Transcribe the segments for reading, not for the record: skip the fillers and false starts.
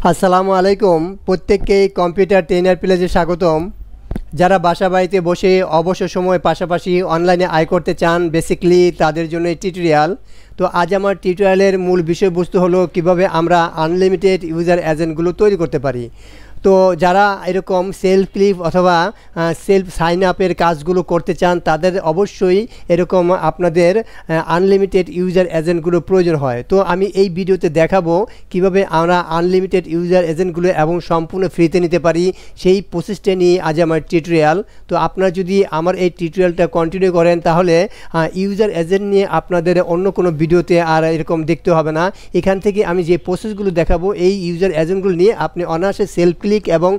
আসসালামু আলাইকুম। প্রত্যেককেই কম্পিউটার ট্রেনার প্লেজে স্বাগতম। যারা বাসা বাড়িতে বসে অবসর সময় পাশাপাশি অনলাইনে আয় করতে চান, বেসিক্যালি তাদের জন্য এই টিউটোরিয়াল। তো আজ আমার টিউটোরিয়ালের মূল বিষয়বস্তু হলো কিভাবে আমরা আনলিমিটেড ইউজার এজেন্টগুলো তৈরি করতে পারি। তো যারা এরকম সেলফ ক্লিপ অথবা সেলফ সাইন আপের কাজগুলো করতে চান তাদের অবশ্যই এরকম আপনাদের আনলিমিটেড ইউজার এজেন্টগুলো প্রয়োজন হয়। তো আমি এই ভিডিওতে দেখাবো কিভাবে আমরা আনলিমিটেড ইউজার এজেন্টগুলো এবং সম্পূর্ণ ফ্রিতে নিতে পারি, সেই প্রসেসটা নিয়ে আজ আমার টিউটোরিয়াল। তো আপনারা যদি আমার এই টিউটোরিয়ালটা কন্টিনিউ করেন তাহলে ইউজার এজেন্ট নিয়ে আপনাদের অন্য কোনো ভিডিওতে আর এরকম দেখতে হবে না। এখান থেকে আমি যে প্রসেসগুলো দেখাবো এই ইউজার এজেন্টগুলো নিয়ে আপনি অনায়াসে সেলফ ক্লিক এবং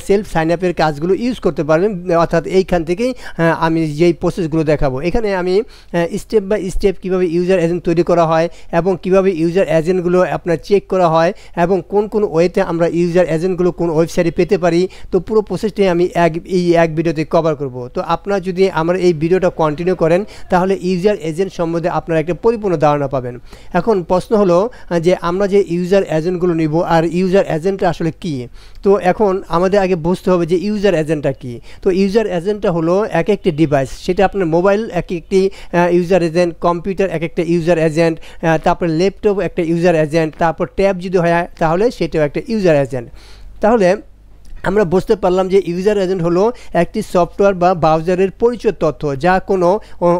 সেলফ সাইন আপের কাজগুলো ইউজ করতে পারবেন। অর্থাৎ এইখান থেকেই আমি যেই প্রসেসগুলো দেখাবো, এখানে আমি স্টেপ বাই স্টেপ কীভাবে ইউজার এজেন্ট তৈরি করা হয় এবং কিভাবে ইউজার এজেন্টগুলো আপনার চেক করা হয় এবং কোন কোন ওয়েতে আমরা ইউজার এজেন্টগুলো কোন ওয়েবসাইটে পেতে পারি, তো পুরো প্রসেসটাই আমি এক ভিডিওতে কভার করব। তো আপনারা যদি আমার এই ভিডিওটা কন্টিনিউ করেন তাহলে ইউজার এজেন্ট সম্বন্ধে আপনারা একটা পরিপূর্ণ ধারণা পাবেন। এখন প্রশ্ন হলো যে আমরা যে ইউজার এজেন্টগুলো নিব আর ইউজার এজেন্টটা আসলে কী। তো এখন আমাদের আগে বুঝতে হবে যে ইউজার এজেন্টটা কী। তো ইউজার এজেন্টটা হলো এক একটি ডিভাইস, সেটা আপনার মোবাইল এক একটি ইউজার এজেন্ট, কম্পিউটার এক একটা ইউজার এজেন্ট, তারপর ল্যাপটপ একটা ইউজার এজেন্ট, তারপর ট্যাব যদি হয় তাহলে সেটাও একটা ইউজার এজেন্ট। তাহলে আমরা বুঝতে পারলাম যে ইউজার এজেন্ট হলো একটি সফটওয়্যার বা ব্রাউজারের পরিচয় তথ্য যা কোনো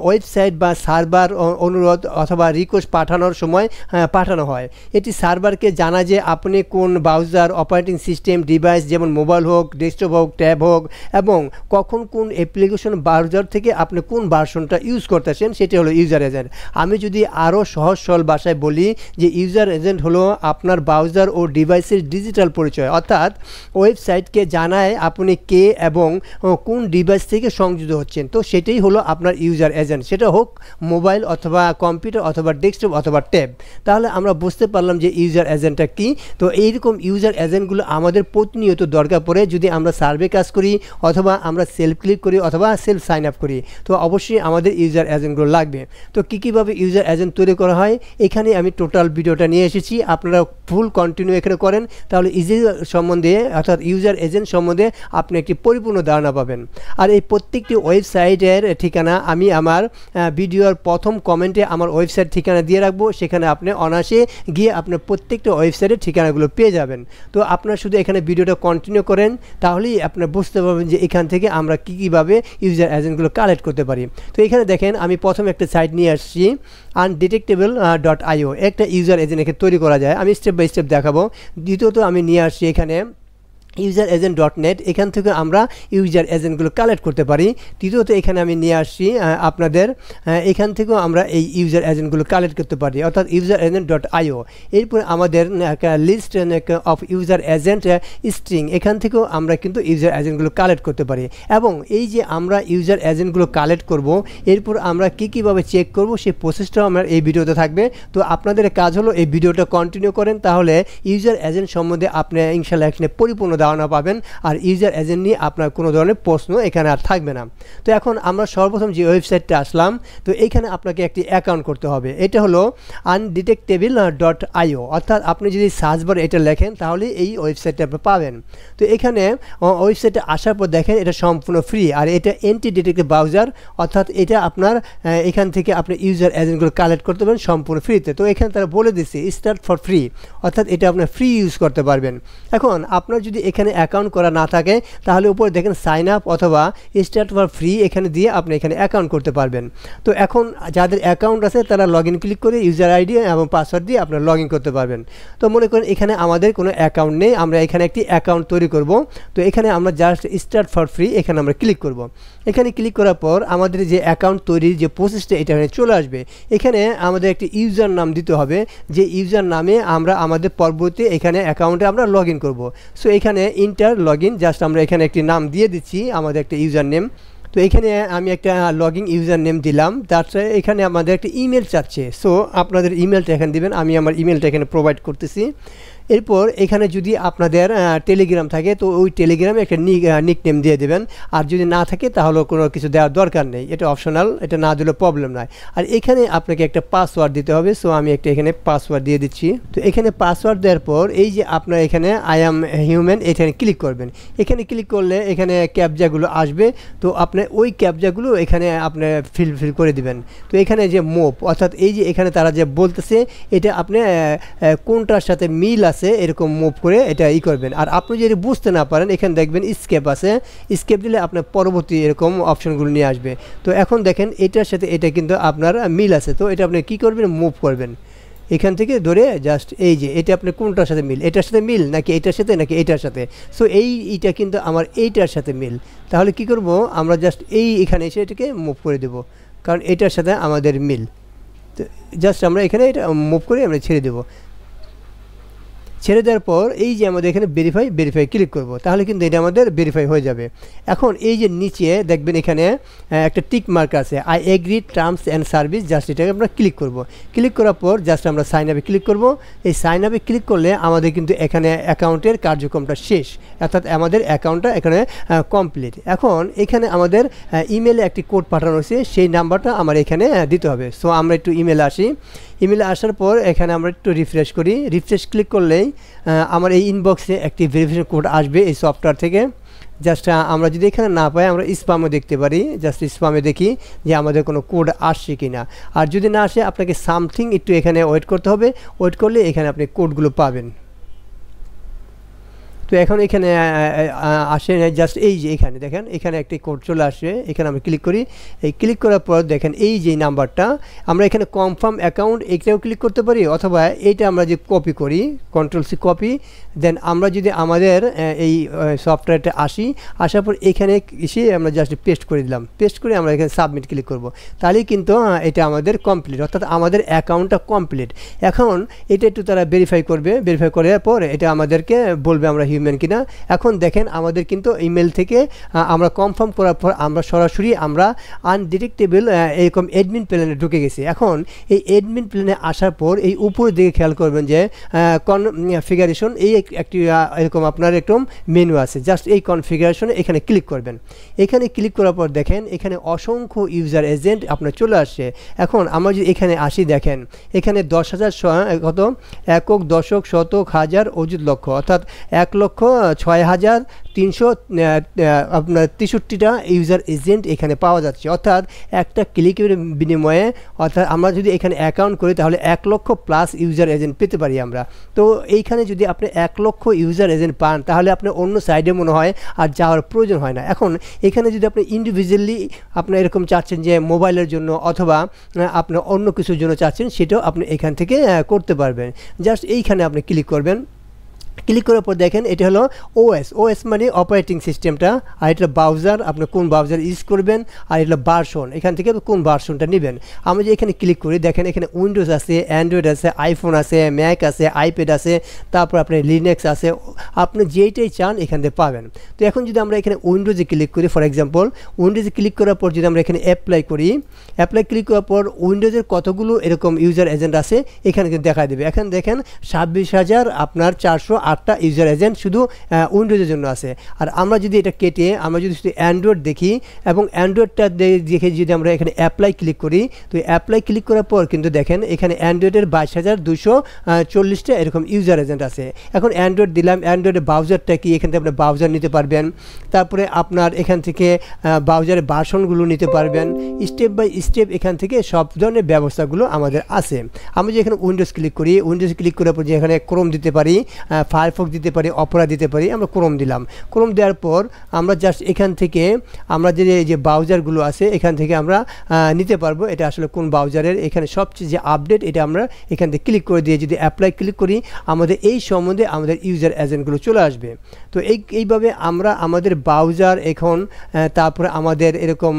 ওয়েবসাইট বা সার্ভার অনুরোধ অথবা রিকোয়েস্ট পাঠানোর সময় পাঠানো হয়। এটি সার্ভারকে জানা যে আপনি কোন ব্রাউজার, অপারেটিং সিস্টেম, ডিভাইস যেমন মোবাইল হোক, ডেস্কটপ হোক, ট্যাব হোক এবং কখন কোন অ্যাপ্লিকেশন ব্রাউজার থেকে আপনি কোন ভার্সনটা ইউজ করতেছেন, সেটি হলো ইউজার এজেন্ট। আমি যদি আরও সহজ সরল ভাষায় বলি যে ইউজার এজেন্ট হলো আপনার ব্রাউজার ও ডিভাইসের ডিজিটাল পরিচয়, অর্থাৎ ওয়েবসাইট কে জানায় আপনি কে এবং কোন ডিভাইস থেকে সংযুক্ত হচ্ছেন। তো সেটাই হলো আপনার ইউজার এজেন্ট, সেটা হোক মোবাইল অথবা কম্পিউটার অথবা ডেস্কটপ অথবা ট্যাব। তাহলে আমরা বুঝতে পারলাম যে ইউজার এজেন্টটা কী। তো এইরকম ইউজার এজেন্টগুলো আমাদের প্রতিনিয়ত দরকার পড়ে যদি আমরা সার্ভে কাজ করি অথবা আমরা সেলফ ক্লিক করি অথবা সেলফ সাইন আপ করি, তো অবশ্যই আমাদের ইউজার এজেন্টগুলো লাগবে। তো কীভাবে ইউজার এজেন্ট তৈরি করা হয় এখানে আমি টোটাল ভিডিওটা নিয়ে এসেছি, আপনারা ফুল কন্টিনিউ এখানে করেন তাহলে ইউজার সম্বন্ধে অর্থাৎ ইউজার এজেন্ট সম্বন্ধে আপনি একটি পরিপূর্ণ ধারণা পাবেন। আর এই প্রত্যেকটি ওয়েবসাইটের ঠিকানা আমি আমার ভিডিওর প্রথম কমেন্টে আমার ওয়েবসাইট ঠিকানা দিয়ে রাখবো, সেখানে আপনি অনায়াসে গিয়ে আপনার প্রত্যেকটা ওয়েবসাইটের ঠিকানাগুলো পেয়ে যাবেন। তো আপনারা শুধু এখানে ভিডিওটা কন্টিনিউ করেন তাহলেই আপনারা বুঝতে পারবেন যে এখান থেকে আমরা কীভাবে ইউজার এজেন্টগুলো কালেক্ট করতে পারি। তো এখানে দেখেন আমি প্রথম একটা সাইট নিয়ে আসছি, undetectable.io, একটা ইউজার এজেন্ট এখানে তৈরি করা যায়। আমি স্টেপ বাই স্টেপ দেখাবো। দ্বিতীয়ত আমি নিয়ে আসছি এখানে ইউজার এজেন্ট .net, এখান থেকে আমরা ইউজার এজেন্টগুলো কালেক্ট করতে পারি। তৃতীয়ত এখানে আমি নিয়ে আসছি আপনাদের এখান থেকেও আমরা এই ইউজার এজেন্টগুলো কালেক্ট করতে পারি, অর্থাৎ ইউজার এজেন্ট .io। এরপর আমাদের list of user agent string, এখান থেকেও আমরা কিন্তু ইউজার এজেন্টগুলো কালেক্ট করতে পারি। এবং এই যে আমরা ইউজার এজেন্টগুলো কালেক্ট করব, এরপর আমরা কীভাবে চেক করব সেই প্রসেসটাও আমার এই ভিডিওতে থাকবে। তো আপনাদের কাজ হলো এই ভিডিওটা কন্টিনিউ করেন, তাহলে ইউজার এজেন্ট সম্বন্ধে আপনি ইনশাআল্লাহ এখানে পরিপূর্ণ ধারণা পাবেন আর ইউজার এজেন্ট নিয়ে আপনার কোনো ধরনের প্রশ্ন এখানে আর থাকবে না। তো এখন আমরা সর্বপ্রথম যে ওয়েবসাইটটা আসলাম, তো এইখানে আপনাকে একটি অ্যাকাউন্ট করতে হবে। এটা হলো undetectable.io, অর্থাৎ আপনি যদি সার্চ বারে এটা লেখেন তাহলে এই ওয়েবসাইটটা আপনি পাবেন। তো এখানে ওয়েবসাইটে আসার পর দেখেন এটা সম্পূর্ণ ফ্রি আর এটা এন্টি ডিটেক্টেড ব্রাউজার, অর্থাৎ এটা আপনার এখান থেকে আপনি ইউজার এজেন্টগুলো কালেক্ট করতে পারেন সম্পূর্ণ ফ্রিতে। তো এখানে তারা বলে দিচ্ছে স্টার্ট ফর ফ্রি, অর্থাৎ এটা আপনার ফ্রি ইউজ করতে পারবেন। এখন আপনার যদি এখানে অ্যাকাউন্ট করা না থাকে তাহলে উপরে দেখেন সাইন আপ অথবা স্টার্ট ফর ফ্রি, এখানে দিয়ে আপনি এখানে অ্যাকাউন্ট করতে পারবেন। তো এখন যাদের অ্যাকাউন্ট আছে তারা লগ ইন ক্লিক করে ইউজার আইডি এবং পাসওয়ার্ড দিয়ে আপনারা লগ ইন করতে পারবেন। তো মনে করেন এখানে আমাদের কোনো অ্যাকাউন্ট নেই, আমরা এখানে একটি অ্যাকাউন্ট তৈরি করব। তো এখানে আমরা জাস্ট স্টার্ট ফর ফ্রি এখানে আমরা ক্লিক করব। এখানে ক্লিক করার পর আমাদের যে অ্যাকাউন্ট তৈরির যে প্রসেসটা এটা চলে আসবে। এখানে আমাদের একটি ইউজার নাম দিতে হবে, যে ইউজার নামে আমরা আমাদের পরবর্তী এখানে অ্যাকাউন্টে আমরা লগ ইন করবো। সো এখানে ইন্টার লগ ইন, জাস্ট আমরা এখানে একটি নাম দিয়ে দিচ্ছি আমাদের একটা ইউজার নেম। তো এখানে আমি একটা লগইন ইউজার নেম দিলাম, তারপরে এখানে আমাদের একটা ইমেল চাচ্ছে। সো আপনাদের ইমেলটা এখানে দিবেন, আমি আমার ইমেলটা এখানে প্রোভাইড করতেছি। এরপর এখানে যদি আপনাদের টেলিগ্রাম থাকে তো ওই টেলিগ্রামে একটা নিকনেম দিয়ে দেবেন, আর যদি না থাকে তাহলে কোনো কিছু দেওয়ার দরকার নেই, এটা অপশনাল, এটা না দিলে প্রবলেম নয়। আর এখানে আপনাকে একটা পাসওয়ার্ড দিতে হবে, সো আমি একটা এখানে পাসওয়ার্ড দিয়ে দিচ্ছি। তো এখানে পাসওয়ার্ড দেওয়ার পর এই যে আপনার এখানে আই অ্যাম হিউম্যান এখানে ক্লিক করবেন। এখানে ক্লিক করলে এখানে ক্যাপচাগুলো আসবে, তো আপনি ওই ক্যাপচাগুলো এখানে আপনি ফিল করে দিবেন। তো এখানে যে মুভ অর্থাৎ এই যে এখানে তারা যে বলতেছে এটা আপনি কোনটার সাথে মিল আছে এরকম মুভ করে এটা করবেন। আর আপনি যদি বুঝতে না পারেন এখানে দেখবেন স্কেপ আছে, স্কেপ দিলে আপনার পরবর্তী এরকম অপশনগুলো নিয়ে আসবে। তো এখন দেখেন এটার সাথে এটা কিন্তু আপনার মিল আছে, তো এটা আপনি কী করবেন, মুভ করবেন এখান থেকে ধরে জাস্ট এই যে এটা আপনার কোনটার সাথে মিল, এটার সাথে মিল নাকি এটার সাথে নাকি এটার সাথে। সো এইটা কিন্তু আমার এইটার সাথে মিল, তাহলে কি করব আমরা জাস্ট এখানে এসে এটাকে মুভ করে দেব, কারণ এটার সাথে আমাদের মিল। তো জাস্ট আমরা এখানে এটা মুভ করে আমরা ছেড়ে দেবো। ছেড়ে দেওয়ার পর এই যে আমাদের এখানে ভেরিফাই ক্লিক করব, তাহলে কিন্তু এটা আমাদের ভেরিফাই হয়ে যাবে। এখন এই যে নিচে দেখবেন এখানে একটা টিক মার্ক আছে, I agree terms and service, just এটাকে আমরা ক্লিক করব। ক্লিক করার পর জাস্ট আমরা সাইন আপে ক্লিক করব। এই সাইন আপে ক্লিক করলে আমাদের কিন্তু এখানে অ্যাকাউন্টের কার্যক্রমটা শেষ, অর্থাৎ আমাদের অ্যাকাউন্টটা এখানে কমপ্লিট। এখন এখানে আমাদের ইমেলে একটি কোড পাঠানো হয়েছে, সেই নাম্বারটা আমার এখানে দিতে হবে। সো আমরা একটু ইমেলে আসি। ইমেলে আসার পর এখানে আমরা একটু রিফ্রেশ করি। রিফ্রেশ ক্লিক করলেই আমার এই ইনবক্সে একটি ভেরিফিকেশন কোড আসবে এই সফটওয়্যার থেকে। জাস্ট আমরা যদি এখানে না পাই আমরা স্প্যামে দেখতে পারি, জাস্ট স্প্যামে দেখি যে আমাদের কোনো কোড আসছে কি না। আর যদি না আসে আপনাকে সামথিং একটু এখানে ওয়েট করতে হবে, ওয়েট করলে এখানে আপনি কোডগুলো পাবেন। তো এখন এখানে আসে জাস্ট এই যে এখানে দেখেন এখানে একটি কোড চলে আসে, এখানে আমরা ক্লিক করি। এই ক্লিক করার পর দেখেন এই যে নাম্বারটা আমরা এখানে কনফার্ম অ্যাকাউন্ট এইটাও ক্লিক করতে পারি, অথবা এইটা আমরা যে কপি করি কন্ট্রোল-সি কপি, দেন আমরা যদি আমাদের এই সফটওয়্যারটা আসার পর এখানে এসে আমরা জাস্ট পেস্ট করে দিলাম। পেস্ট করে আমরা এখানে সাবমিট ক্লিক করব, তাহলেই কিন্তু এটা আমাদের কমপ্লিট, অর্থাৎ আমাদের অ্যাকাউন্টটা কমপ্লিট। এখন এটা একটু তারা ভেরিফাই করবে, ভেরিফাই করার পর এটা আমাদেরকে বলবে আমরা হিউম্যান কিনা। এখন দেখেন আমাদের কিন্তু ইমেল থেকে আমরা কনফার্ম করার পর আমরা সরাসরি আমরা আনডিটেক্টেবল এরকম অ্যাডমিন প্ল্যানে ঢুকে গেছি। এখন এই অ্যাডমিন প্ল্যানে আসার পর এই উপরের দিকে খেয়াল করবেন যে কনফিগারেশন, এই একটি এরকম আপনার একদম মেনু আছে, জাস্ট এই কনফিগারেশনে এখানে ক্লিক করবেন। এখানে ক্লিক করার পর দেখেন এখানে অসংখ্য ইউজার এজেন্ট আপনার চলে আসছে। এখন আমরা যদি এখানে আসি দেখেন এখানে 10,000 কত একক দশক শতক হাজার অযুত লক্ষ, অর্থাৎ 1,06,363টা ইউজার এজেন্ট এখানে পাওয়া যাচ্ছে। অর্থাৎ একটা ক্লিকের বিনিময়ে, অর্থাৎ আমরা যদি এখানে অ্যাকাউন্ট করি তাহলে 1 লক্ষ প্লাস ইউজার এজেন্ট পেতে পারি আমরা। তো এইখানে যদি আপনি 1 লক্ষ ইউজার এজেন্ট পান তাহলে আপনি অন্য সাইডে মনে হয় আর যাওয়ার প্রয়োজন হয় না। এখন এখানে যদি আপনি ইন্ডিভিজুয়ালি আপনি এরকম চাচ্ছেন যে মোবাইলের জন্য অথবা আপনার অন্য কিছুর জন্য চাচ্ছেন, সেটাও আপনি এখান থেকে করতে পারবেন। জাস্ট এইখানে আপনি ক্লিক করবেন। ক্লিক করার পর দেখেন এটা হলো ওএস মানে অপারেটিং সিস্টেমটা, আর এটা ব্রাউজার, আপনি কোন ব্রাউজার ইউজ করবেন, আর এটা ভার্সন, এখান থেকে কোন ভার্সনটা নেবেন। আমি যে এখানে ক্লিক করি দেখেন এখানে উইন্ডোজ আছে, অ্যান্ড্রয়েড আছে, আইফোন আছে, ম্যাক আছে, আইপ্যাড আছে, তারপর আপনার লিনাক্স আছে, আপনি যেইটাই চান এখান থেকে পাবেন। তো এখন যদি আমরা এখানে উইন্ডোজে ক্লিক করি, ফর এক্সাম্পল উইন্ডোজে ক্লিক করার পর যদি আমরা এখানে অ্যাপ্লাই করি, অ্যাপ্লাই ক্লিক করার পর উইন্ডোজের কতগুলো এরকম ইউজার এজেন্ট আছে এখানে কিন্তু দেখা দেবে। এখানে দেখেন 26,000 আপনার 408টা ইউজার এজেন্ট শুধু উইন্ডোজের জন্য আছে। আর আমরা যদি এটা কেটে আমরা যদি শুধু অ্যান্ড্রয়েড দেখি এবং অ্যান্ড্রয়েডটা দেখে যদি আমরা এখানে অ্যাপ্লাই ক্লিক করি, তো অ্যাপ্লাই ক্লিক করার পর কিন্তু দেখেন এখানে অ্যান্ড্রয়েডের 22,240টা এরকম ইউজার এজেন্ট আছে। এখন অ্যান্ড্রয়েড দিলাম, অ্যান্ড্রয়েডের ব্রাউজারটা কি, এখান থেকে আপনি ব্রাউজার নিতে পারবেন, তারপরে আপনার এখান থেকে ব্রাউজারের ভার্সনগুলো নিতে পারবেন, স্টেপ বাই স্টেপ এখান থেকে সব ধরনের ব্যবস্থাগুলো আমাদের আছে। আমি যে এখানে উইন্ডোজ ক্লিক করি, উইন্ডোজ ক্লিক করার পর যে এখানে ক্রোম দিতে পারি, ফায়ারফক্স দিতে পারি, অপেরা দিতে পারি, আমরা ক্রোম দিলাম। ক্রোম দেওয়ার পর আমরা জাস্ট এখান থেকে আমরা যে ব্রাউজারগুলো আছে এখান থেকে আমরা নিতে পারবো এটা আসলে কোন ব্রাউজারের, এখানে সবচেয়ে যে আপডেট এটা আমরা এখান থেকে ক্লিক করে দিয়ে যদি অ্যাপ্লাই ক্লিক করি আমাদের এই সম্বন্ধে আমাদের ইউজার এজেন্টগুলো চলে আসবে। তো এইভাবে আমরা আমাদের ব্রাউজার এখন তারপরে আমাদের এরকম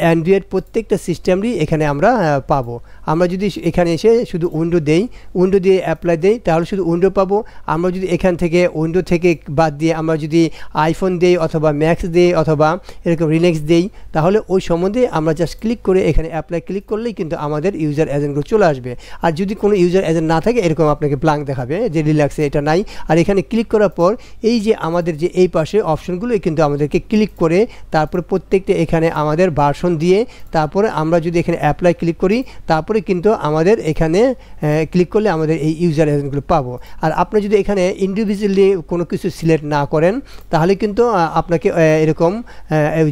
অ্যান্ড্রয়েড প্রত্যেকটা সিস্টেমই এখানে আমরা পাবো। আমরা যদি এখানে এসে শুধু উইন্ডো দেই, উইন্ডো দিয়ে অ্যাপ্লাই দেই তাহলে শুধু উইন্ডো পাবো। আমরা যদি এখান থেকে উইন্ডো থেকে বাদ দিয়ে আমরা যদি আইফোন দেই অথবা ম্যাক্স দেই অথবা এরকম রিল্যাক্স দেই, তাহলে ওই সম্বন্ধে আমরা জাস্ট ক্লিক করে এখানে অ্যাপ্লাই ক্লিক করলেই কিন্তু আমাদের ইউজার এজেন্টগুলো চলে আসবে। আর যদি কোনো ইউজার এজেন্ট না থাকে এরকম আপনাকে ব্ল্যাঙ্ক দেখাবে যে রিল্যাক্সে এটা নাই। আর এখানে ক্লিক করার পর এই যে আমাদের যে এই পাশে অপশনগুলো কিন্তু আমাদেরকে ক্লিক করে তারপরে প্রত্যেকটা এখানে আমাদের ভার্সন দিয়ে তারপরে আমরা যদি এখানে অ্যাপ্লাই ক্লিক করি তারপরে কিন্তু আমাদের এখানে ক্লিক করলে আমাদের এই ইউজার এজেন্টগুলো পাবো। আর আপনি যদি এখানে ইন্ডিভিজুয়ালি কোনো কিছু সিলেক্ট না করেন তাহলে কিন্তু আপনাকে এরকম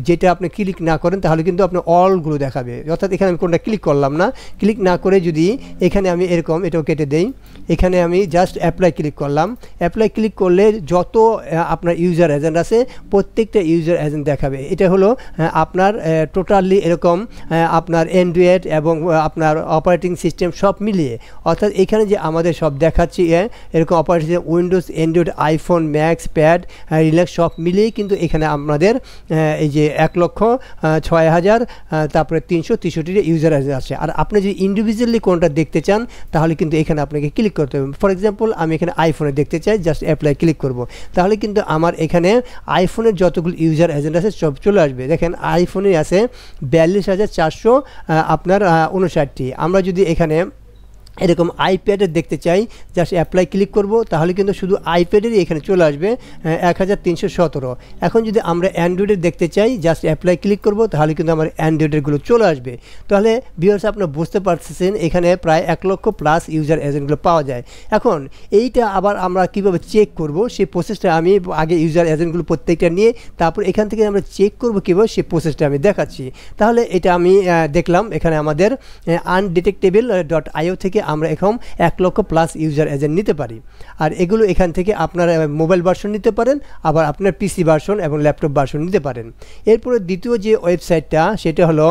যেটা আপনি ক্লিক না করেন তাহলে কিন্তু আপনি অলগুলো দেখাবে। অর্থাৎ এখানে আমি কোনটা ক্লিক করলাম না, ক্লিক না করে যদি এখানে আমি এরকম এটাও কেটে দেই, এখানে আমি জাস্ট অ্যাপ্লাই ক্লিক করলাম। অ্যাপ্লাই ক্লিক করলে যত আপনার ইউজার এজেন্ট আছে প্রত্যেকটা ইউজার এজেন্ট দেখাবে। এটা হলো আপনার টোটালি এরকম আপনার অ্যান্ড্রয়েড এবং আপনার অপারেটিং সিস্টেম সব মিলিয়ে। অর্থাৎ এখানে যে আমাদের সব দেখাচ্ছি এরকম operating system Windows, Android, iPhone, max, pad, relax সব মিলিয়েই কিন্তু এখানে আমাদের এই যে 1,06,000 তারপরে 363 ইউজার আছে। আর আপনি যদি ইন্ডিভিজুয়ালি কোনটা দেখতে চান তাহলে কিন্তু এখানে আপনাকে ক্লিক করতে হবে। ফর এক্সাম্পল আমি এখানে আইফোনে দেখতে চাই, জাস্ট অ্যাপ্লাই ক্লিক করব, তাহলে কিন্তু আমার এখানে আইফোনের যতগুলো ইউজার এজেন্ট আছে সব চলে আসবে। দেখেন আইফোনে আছে 42,400 আপনার 59টি। আমরা যদি এখানে এরকম আইপ্যাডের দেখতে চাই জাস্ট অ্যাপ্লাই ক্লিক করব, তাহলে কিন্তু শুধু আইপ্যাডেরই এখানে চলে আসবে 1,317। এখন যদি আমরা অ্যান্ড্রয়েডের দেখতে চাই জাস্ট অ্যাপ্লাই ক্লিক করব, তাহলে কিন্তু আমার অ্যান্ড্রয়েডেরগুলো চলে আসবে। তাহলে ভিউয়ার্স আপনারা বুঝতে পারতেছেন এখানে প্রায় 1 লক্ষ প্লাস ইউজার এজেন্টগুলো পাওয়া যায়। এখন এইটা আবার আমরা কীভাবে চেক করব সেই প্রসেসটা আমি আগে ইউজার এজেন্টগুলো প্রত্যেকটা নিয়ে তারপর এখান থেকে আমরা চেক করব কীভাবে সেই প্রসেসটা আমি দেখাচ্ছি। তাহলে এটা আমি দেখলাম এখানে আমাদের undetectable.io থেকে আমরা এখন 1 লক্ষ প্লাস ইউজার এজেন্ট নিতে পারি। আর এগুলো এখান থেকে আপনারা মোবাইল ভার্সন নিতে পারেন, আবার আপনার পিসি ভার্সন এবং ল্যাপটপ ভার্সন নিতে পারেন। এরপরে দ্বিতীয় যে ওয়েবসাইটটা সেটা হলো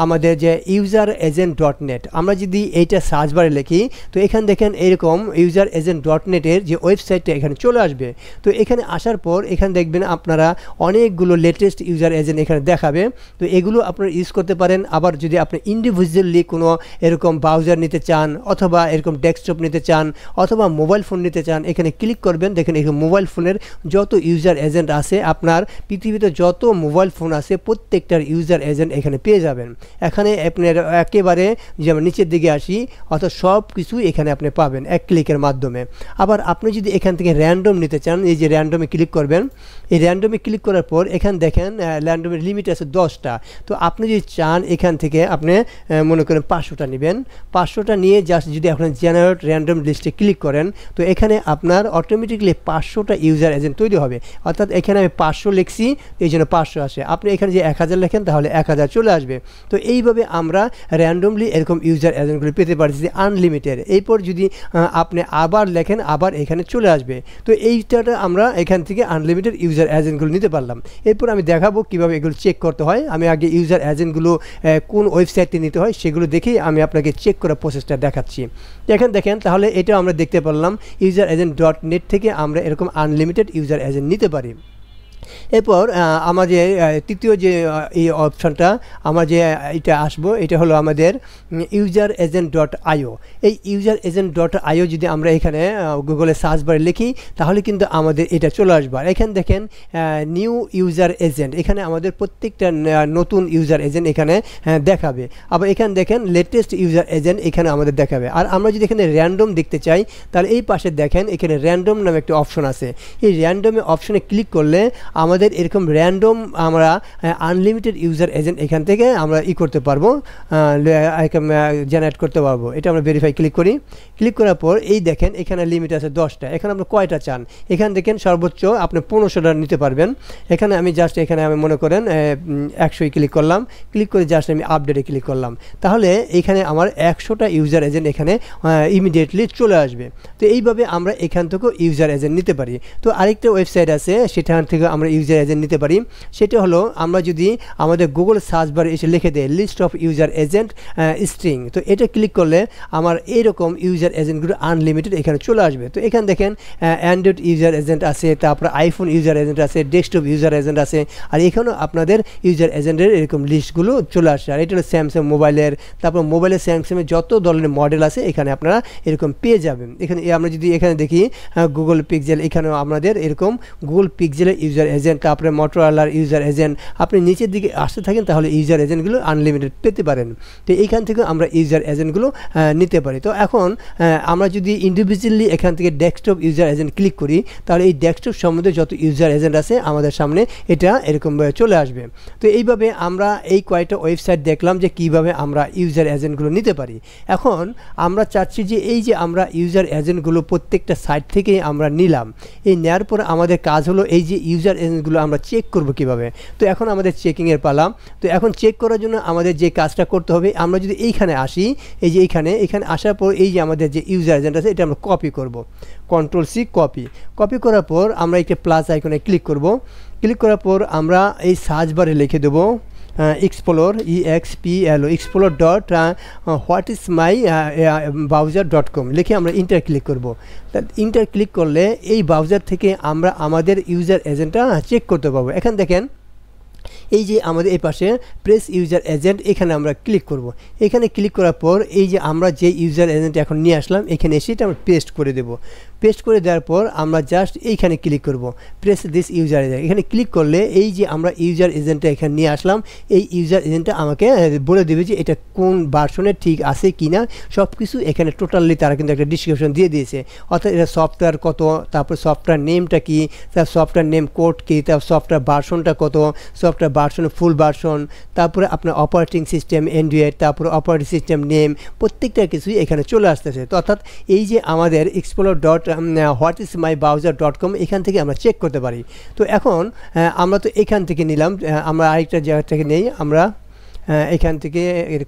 আমাদের যে useregent.net। আমরা যদি এইটা সার্চ বারে লিখি তো এখানে দেখেন এরকম useregent.net-এর যে ওয়েবসাইটটা এখানে চলে আসবে। তো এখানে আসার পর এখানে দেখবেন আপনারা অনেকগুলো লেটেস্ট ইউজার এজেন্ট এখানে দেখাবে। তো এগুলো আপনারা ইউজ করতে পারেন। আবার যদি আপনি ইন্ডিভিজুয়ালি কোনো এরকম ব্রাউজার নিতে চান অথবা এরকম ডেস্কটপ নিতে চান অথবা মোবাইল ফোন নিতে চান, এখানে ক্লিক করবেন। দেখেন এখানে মোবাইল ফোনের যত ইউজার এজেন্ট আছে, আপনার পৃথিবীতে যত মোবাইল ফোন আছে প্রত্যেকটার ইউজার এজেন্ট এখানে পেয়ে যাবেন। এখানে আপনার একেবারে যেমন নিচের দিকে আসি অর্থাৎ সব কিছু এখানে আপনি পাবেন এক ক্লিকের মাধ্যমে। আবার আপনি যদি এখান থেকে র্যান্ডম নিতে চান, এই যে র্যান্ডমে ক্লিক করবেন, এই র্যান্ডমে ক্লিক করার পর এখানে দেখেন র্যান্ডমের লিমিট আছে 10টা। তো আপনি যদি চান এখান থেকে আপনি মনে করেন 500টা নেবেন, 500টা নিয়ে জাস্ট যদি আপনার জেনারেট র্যান্ডম লিস্টে ক্লিক করেন তো এখানে আপনার অটোমেটিকলি 500টা ইউজার এজেন্ট তৈরি হবে। অর্থাৎ এখানে আমি 500 লিখছি এই জন্য 500 আসে। আপনি এখানে যে 1000 লেখেন তাহলে 1000 চলে আসবে। তো এইভাবে আমরা র্যান্ডমলি এরকম ইউজার এজেন্টগুলো পেতে পারছি আনলিমিটেড। এরপর যদি আপনি আবার লেখেন আবার এখানে চলে আসবে। তো এইটা আমরা এখান থেকে আনলিমিটেড ইউজার এজেন্টগুলো নিতে পারলাম। এরপর আমি দেখাবো কীভাবে এগুলো চেক করতে হয়। আমি আগে ইউজার এজেন্টগুলো কোন ওয়েবসাইটে নিতে হয় সেগুলো দেখেই আমি আপনাকে চেক করার প্রসেসটা দেখাচ্ছি। দেখেন তাহলে এটা আমরা দেখতে পারলাম useregent.net থেকে আমরা এরকম আনলিমিটেড ইউজার এজেন্ট নিতে পারি। এরপর আমার যে তৃতীয় যে এই অপশানটা আমার যে এটা আসবো এটা হলো আমাদের useregent.io। এই useregent.io যদি আমরা এখানে গুগলে সার্চ বারে লিখি তাহলে কিন্তু আমাদের এটা চলে আসবে। আর এখানে দেখেন নিউ ইউজার এজেন্ট, এখানে আমাদের প্রত্যেকটা নতুন ইউজার এজেন্ট এখানে দেখাবে। আবার এখানে দেখেন লেটেস্ট ইউজার এজেন্ট এখানে আমাদের দেখাবে। আর আমরা যদি এখানে র্যান্ডম দেখতে চাই তাহলে এই পাশে দেখেন এখানে র্যান্ডম নামে একটা অপশন আছে। এই র্যান্ডমে অপশনে ক্লিক করলে আমাদের এরকম র্যান্ডম আমরা আনলিমিটেড ইউজার এজেন্ট এখান থেকে আমরা করতে পারবো, জেনারেট করতে পারবো। এটা আমরা ভেরিফাই ক্লিক করি। ক্লিক করার পর এই দেখেন এখানে লিমিট আছে 10টা। এখানে আপনি কয়টা চান, এখানে দেখেন সর্বোচ্চ আপনি 1500টা নিতে পারবেন। এখানে আমি জাস্ট এখানে আমি মনে করেন 100 ক্লিক করলাম। ক্লিক করে জাস্ট আমি আপডেটে ক্লিক করলাম। তাহলে এখানে আমার 100টা ইউজার এজেন্ট এখানে ইমিডিয়েটলি চলে আসবে। তো এইভাবে আমরা এখান থেকেও ইউজার এজেন্ট নিতে পারি। তো আরেকটা ওয়েবসাইট আছে সেখান থেকে আমরা ইউজার এজেন্ট নিতে পারি। সেটা হলো আমরা যদি আমাদের গুগল সার্চ বারে এসে লিখে দেয় list of user agent string, তো এটা ক্লিক করলে আমার এইরকম ইউজার এজেন্টগুলো আনলিমিটেড এখানে চলে আসবে। তো এখানে দেখেন অ্যান্ড্রয়েড ইউজার এজেন্ট আছে, তারপরে আইফোন ইউজার এজেন্ট আছে, ডেস্কটপ ইউজার এজেন্ট আছে, আর এখানেও আপনাদের ইউজার এজেন্টের এরকম লিস্টগুলো চলে আসছে। আর এটা হলো স্যামসাং মোবাইলের, তারপর মোবাইলের স্যামসাংয়ের যত ধরনের মডেল আছে এখানে আপনারা এরকম পেয়ে যাবেন। এখানে আমরা যদি এখানে দেখি গুগল পিক্সেল, এখানেও আমাদের এরকম গুগল পিক্সেলের ইউজার এজেন্ট, তারপরে মোটরোলার ইউজার এজেন্ট, আপনি নিচের দিকে আসতে থাকেন তাহলে ইউজার এজেন্টগুলো আনলিমিটেড পেতে পারেন। তো এইখান থেকে আমরা ইউজার এজেন্টগুলো নিতে পারি। তো এখন আমরা যদি ইন্ডিভিজুয়ালি এখান থেকে ডেস্কটপ ইউজার এজেন্ট ক্লিক করি তাহলে এই ডেস্কটপ সম্বন্ধে যত ইউজার এজেন্ট আছে আমাদের সামনে এটা এরকমভাবে চলে আসবে। তো এইভাবে আমরা এই কয়েকটা ওয়েবসাইট দেখলাম যে কীভাবে আমরা ইউজার এজেন্টগুলো নিতে পারি। এখন আমরা চাচ্ছি যে এই যে আমরা ইউজার এজেন্টগুলো প্রত্যেকটা সাইট থেকে আমরা নিলাম, এই নেওয়ার পর আমাদের কাজ হলো এই যে ইউজার এজেন্টগুলো আমরা চেক করব কীভাবে। তো এখন আমাদের চেকিংয়ের পালা। তো এখন চেক করার জন্য আমাদের যে কাজটা করতে হবে, আমরা যদি এইখানে আসি, এই যে এখানে আসার পর এই যে আমাদের যে ইউজার এজেন্ট আছে এটা আমরা কপি করব, Ctrl+C কপি করার পর আমরা একটা প্লাস আইকনে ক্লিক করব। ক্লিক করার পর আমরা এই সার্চ বারে লিখে দেবো এক্সপ্লোর explore.whatismybrowser.com লিখে আমরা ইন্টার ক্লিক করব। ইন্টার ক্লিক করলে এই ব্রাউজার থেকে আমরা আমাদের ইউজার এজেন্টটা চেক করতে পারবো। এখানে দেখেন এই যে আমাদের এই পাশে প্রেস ইউজার এজেন্ট, এখানে আমরা ক্লিক করব। এখানে ক্লিক করার পর এই যে আমরা যে ইউজার এজেন্ট এখন নিয়ে আসলাম এখানে এসে এটা আমরা পেস্ট করে দেব। পেস্ট করে দেওয়ার পর আমরা জাস্ট এইখানে ক্লিক করব, প্রেস দিস ইউজার এজেন্ট। এখানে ক্লিক করলে এই যে আমরা ইউজার এজেন্টটা এখানে নিয়ে আসলাম, এই ইউজার এজেন্টটা আমাকে বলে দেবে যে এটা কোন ভার্সনে ঠিক আছে কি না, সব কিছু এখানে টোটালি তারা কিন্তু একটা ডিসক্রিপশন দিয়ে দিয়েছে। অর্থাৎ এটা সফটওয়্যার কত, তারপর সফটওয়্যার নেমটা কি, তার সফটওয়্যার নেম কোড কি, তার সফটওয়্যার ভার্সনটা কত, সফটওয়্যার ভার্সন ফুল ভার্সন, তারপরে আপনার অপারেটিং সিস্টেম অ্যান্ড্রয়েড, তারপরে অপারেটিং সিস্টেম নেম, প্রত্যেকটা কিছুই এখানে চলে আসতেছে। তো অর্থাৎ এই যে আমাদের explore.whatismybrowser.com এখান থেকে আমরা চেক করতে পারি। তো এখন আমরা তো এখান থেকে নিলাম, আমরা আরেকটা জায়গা থেকে নেই, আমরা এখান থেকে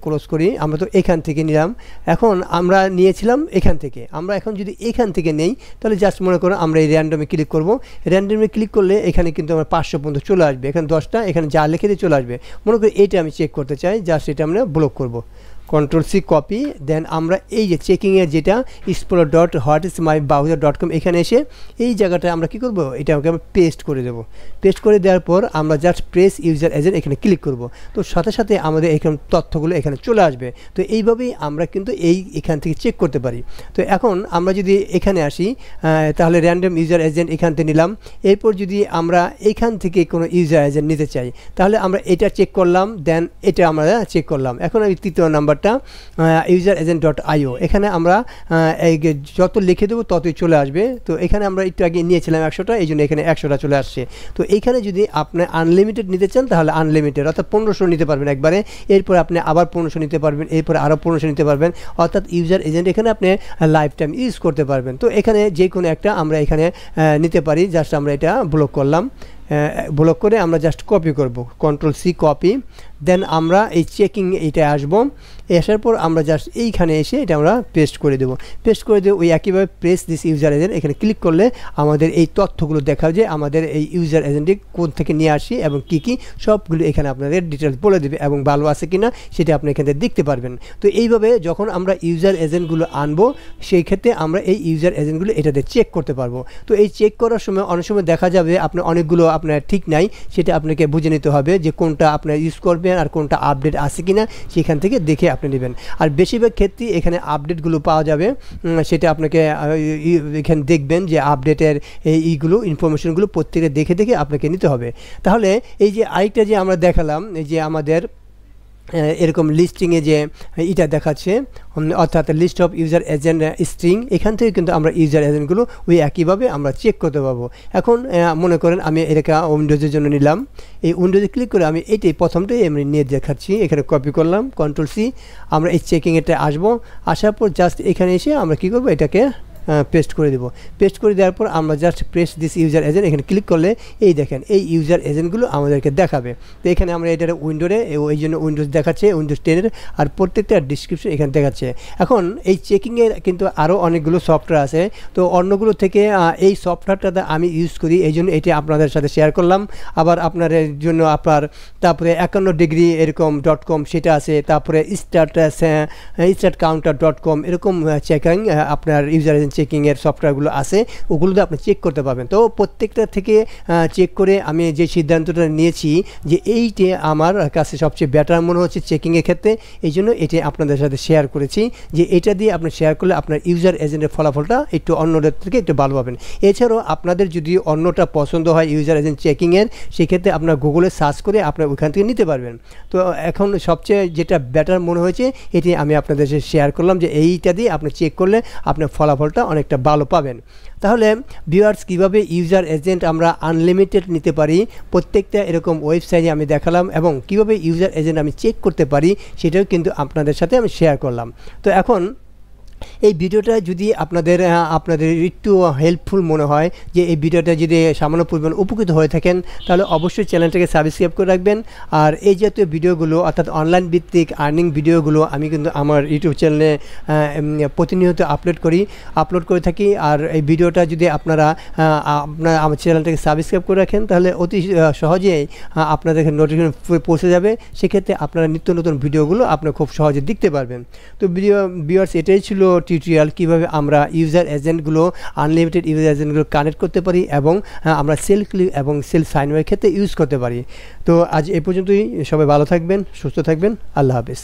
ক্লোজ করি। আমরা তো এখান থেকে নিলাম, এখন আমরা নিয়েছিলাম এখান থেকে। আমরা এখন যদি এখান থেকে নেই তাহলে জাস্ট মনে করো আমরা এই র্যান্ডমে ক্লিক করব। র্যান্ডমে ক্লিক করলে এখানে কিন্তু আমার 500 পর্যন্ত চলে আসবে, এখানে 10টা এখানে যা লিখে দিয়ে চলে আসবে। মনে করি এটা আমি চেক করতে চাই, জাস্ট এটা আমরা ব্লক করব, Ctrl+C কপি। দেন আমরা এই যে চেকিংয়ের যেটা explore.whatismybrowser.com এখানে এসে এই জায়গাটা আমরা কি করব, এটা আমাকে পেস্ট করে দেব। পেস্ট করে দেওয়ার পর আমরা জাস্ট প্রেস ইউজার এজেন্ট এখানে ক্লিক করব। তো সাথে সাথে আমাদের এখানে তথ্যগুলো এখানে চলে আসবে। তো এইভাবেই আমরা কিন্তু এখান থেকে চেক করতে পারি। তো এখন আমরা যদি এখানে আসি তাহলে র্যান্ডম ইউজার এজেন্ট এখান থেকে নিলাম। এরপর যদি আমরা এখান থেকে কোনো ইউজার এজেন্ট নিতে চাই তাহলে আমরা এটা চেক করলাম, দেন এটা আমরা চেক করলাম। এখন আমি তৃতীয় নাম্বার ইউজার এজেন্ট.io, এখানে আমরা যত লিখে দেবো ততই চলে আসবে। তো এখানে আমরা একটু আগে নিয়েছিলাম 100টা, এই জন্য এখানে 100টা চলে আসছে। তো এইখানে যদি আপনি আনলিমিটেড নিতে চান তাহলে আনলিমিটেড, অর্থাৎ 1500 নিতে পারবেন একবারে, এরপর আপনি আবার 1500 নিতে পারবেন, এরপর আরও 1500 নিতে পারবেন। অর্থাৎ ইউজার এজেন্ট এখানে আপনি লাইফ টাইম ইউজ করতে পারবেন। তো এখানে যে কোনো একটা আমরা এখানে নিতে পারি। জাস্ট আমরা এটা ব্লক করলাম, ব্লক করে আমরা জাস্ট কপি করব, Ctrl+C কপি। দেন আমরা এই চেকিং এইটা আসবো, আসার পর আমরা জাস্ট এইখানে এসে এটা আমরা পেস্ট করে দেবো। পেস্ট করে দেবো ওই একইভাবে প্রেস দিস ইউজার এজেন্ট, এখানে ক্লিক করলে আমাদের এই তথ্যগুলো দেখা যে আমাদের এই ইউজার এজেন্টটি কোন থেকে নিয়ে আসি এবং কী কী সবগুলো এখানে আপনাদের ডিটেলস বলে দেবে এবং ভালো আছে কি না সেটা আপনি এখান থেকে দেখতে পারবেন। তো এইভাবে যখন আমরা ইউজার এজেন্টগুলো আনবো সেই ক্ষেত্রে আমরা এই ইউজার এজেন্টগুলো এটাতে চেক করতে পারবো। তো এই চেক করার সময় অনেক সময় দেখা যাবে আপনার অনেকগুলো আপনার ঠিক নাই, সেটা আপনাকে বুঝে নিতে হবে যে কোনটা আপনার ইউজ করবেন আর কোনটা আপডেট আছে কিনা, সেখান থেকে দেখে আপনি নেবেন। আর বেশিরভাগ ক্ষেত্রে এখানে আপডেটগুলো পাওয়া যাবে, সেটা আপনাকে এখানে দেখবেন যে আপডেটের এইগুলো ইনফরমেশনগুলো প্রত্যেকে দেখে দেখে আপনাকে নিতে হবে। তাহলে এই যে আরেকটা যে আমরা দেখালাম, এই যে আমাদের এরকম লিস্টিংয়ে যে এটা দেখাচ্ছে অর্থাৎ list of user agent string, এখান থেকে কিন্তু আমরা ইউজার এজেন্টগুলো ওই একইভাবে আমরা চেক করতে পারবো। এখন মনে করেন আমি এটা উইন্ডোজের জন্য নিলাম, এই উইন্ডোজে ক্লিক করে আমি এইটাই প্রথমটাই আমি নিয়ে দেখাচ্ছি, এখানে কপি করলাম Ctrl+C। আমরা এই চেকিং এটা আসবো, আসার পর জাস্ট এখানে এসে আমরা কী করবো, এটাকে পেস্ট করে দেবো। পেস্ট করে দেওয়ার পর আমরা just press this user agent, এখানে ক্লিক করলে এই দেখেন এই ইউজার এজেন্টগুলো আমাদেরকে দেখাবে। তো এখানে আমরা এটার উইন্ডোরে এই জন্য উইন্ডোজ দেখাচ্ছে, উইন্ডোজ 10-এর, আর প্রত্যেকটা ডিসক্রিপশন এখানে দেখাচ্ছে। এখন এই চেকিংয়ের কিন্তু আরও অনেকগুলো সফটওয়্যার আছে, তো অন্যগুলো থেকে এই সফটওয়্যারটাতে আমি ইউজ করি, এই জন্য এটি আপনাদের সাথে শেয়ার করলাম। আবার আপনাদের জন্য তারপরে 51 এরকম .com সেটা আছে, তারপরে startcounter.com এরকম চেকিং আপনার ইউজার এজেন্ট চেকিংয়ের সফটওয়্যারগুলো আছে, ওগুলোতে আপনি চেক করতে পারবেন। তো প্রত্যেকটা থেকে চেক করে আমি যে সিদ্ধান্তটা নিয়েছি যে এইটি আমার কাছে সবচেয়ে বেটার মনে হচ্ছে চেকিংয়ের ক্ষেত্রে, এই জন্য এটি আপনাদের সাথে শেয়ার করেছি যে এটা দিয়ে আপনি শেয়ার করলে আপনার ইউজার এজেন্টের ফলাফলটা একটু অন্যদের থেকে একটু ভালো পাবেন। এছাড়াও আপনাদের যদি অন্যটা পছন্দ হয় ইউজার এজেন্ট চেকিংয়ের, সেক্ষেত্রে আপনার গুগলে সার্চ করে আপনার ওইখান থেকে নিতে পারবেন। তো এখন সবচেয়ে যেটা বেটার মনে হয়েছে এটি আমি আপনাদের সাথে শেয়ার করলাম যে এইটা দিয়ে আপনি চেক করলে আপনার ফলাফলটা অনেকটা ভালো পাবেন। তাহলে ভিউয়ার্স, কীভাবে ইউজার এজেন্ট আমরা আনলিমিটেড নিতে পারি প্রত্যেকটা এরকম ওয়েবসাইটে আমি দেখালাম, এবং কীভাবে ইউজার এজেন্ট আমি চেক করতে পারি সেটাও কিন্তু আপনাদের সাথে আমি শেয়ার করলাম। তো এখন এই ভিডিওটা যদি আপনাদের একটু হেল্পফুল মনে হয়, যে এই ভিডিওটা যদি সামান্য পরিমাণ উপকৃত হয়ে থাকেন, তাহলে অবশ্যই চ্যানেলটাকে সাবস্ক্রাইব করে রাখবেন। আর এই জাতীয় ভিডিওগুলো অর্থাৎ অনলাইন ভিত্তিক আর্নিং ভিডিওগুলো আমি কিন্তু আমার ইউটিউব চ্যানেলে প্রতিনিয়ত আপলোড করে থাকি। আর এই ভিডিওটা যদি আপনারা আমার চ্যানেলটাকে সাবস্ক্রাইব করে রাখেন, তাহলে অতি সহজেই আপনাদের নোটিফিকেশন পৌঁছে যাবে। সেক্ষেত্রে আপনারা নিত্য নতুন ভিডিওগুলো আপনারা খুব সহজে দেখতে পারবেন। তো ভিউয়ার্স, এটাই ছিল টিউটোরিয়াল কিভাবে আমরা ইউজার এজেন্টগুলো আনলিমিটেড ইউজার এজেন্টগুলো কানেক্ট করতে পারি এবং আমরা সেলফ ক্লিক এবং সেলফ সাইনওয়ের ক্ষেত্রে ইউজ করতে পারি। তো আজ এই পর্যন্তই। সবাই ভালো থাকবেন, সুস্থ থাকবেন। আল্লাহ হাফেজ।